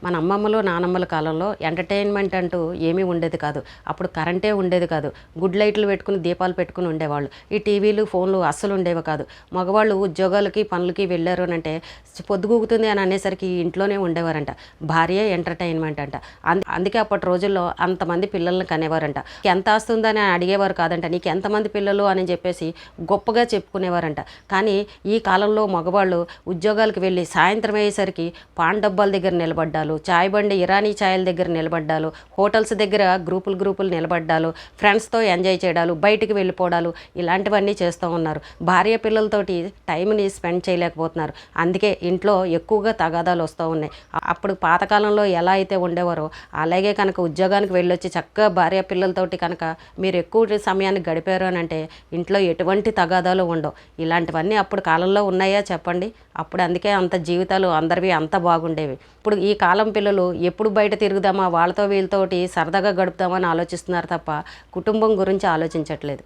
మన అమ్మమ్మలు నానమ్మల కాలంలో ఎంటర్టైన్మెంట్ అంటూ ఏమీ ఉండేది కాదు. అప్పుడు కరెంటే ఉండేది కాదు. గుడ్ లైట్లు పెట్టుకుని దీపాలు పెట్టుకుని ఉండేవాళ్ళు. ఈ టీవీలు ఫోన్లు అస్సలు ఉండేవి కాదు. మగవాళ్ళు ఉద్యోగాలకి పనులకి వెళ్ళారు అని అంటే పొద్దుగూకుతుంది అని అనేసరికి ఇంట్లోనే ఉండేవారంట. భార్యే ఎంటర్టైన్మెంట్ అంట. అందుకే అప్పటి రోజుల్లో అంతమంది పిల్లల్ని కనేవారంట. ఎంత ఆస్తుందని అడిగేవారు కాదంట. నీకు ఎంతమంది పిల్లలు అని చెప్పేసి గొప్పగా చెప్పుకునేవారంట. కానీ ఈ కాలంలో మగవాళ్ళు ఉద్యోగాలకు వెళ్ళి సాయంత్రం అయ్యేసరికి పాన్ డబ్బాల దగ్గర నిలబడ్డాలు, చాయ్ బండి ఇరానీ ఛాయల దగ్గర నిలబడ్డాలు, హోటల్స్ దగ్గర గ్రూపులు నిలబడ్డాలు, ఫ్రెండ్స్తో ఎంజాయ్ చేయడాలు, బయటికి వెళ్ళిపోవడాలు ఇలాంటివన్నీ చేస్తూ ఉన్నారు. భార్య పిల్లలతోటి టైంని స్పెండ్ చేయలేకపోతున్నారు. అందుకే ఇంట్లో ఎక్కువగా తగాదాలు వస్తూ ఉన్నాయి. అప్పుడు పాతకాలంలో ఎలా అయితే ఉండేవారో అలాగే కనుక ఉద్యోగానికి వెళ్ళొచ్చి చక్కగా భార్య పిల్లలతోటి కనుక మీరు ఎక్కువ సమయాన్ని గడిపారు అని అంటే ఇంట్లో ఎటువంటి తగాదాలు ఉండవు. ఇలాంటివన్నీ అప్పుడు కాలంలో ఉన్నాయా చెప్పండి? అప్పుడు అందుకే అంత జీవితాలు అందరివి అంత బాగుండేవి. ఇప్పుడు ఈ కాలం పిల్లలు ఎప్పుడు బయట తిరుగుదామా, వాళ్ళతో వీళ్ళతోటి సరదాగా గడుపుదామని ఆలోచిస్తున్నారు తప్ప కుటుంబం గురించి ఆలోచించట్లేదు.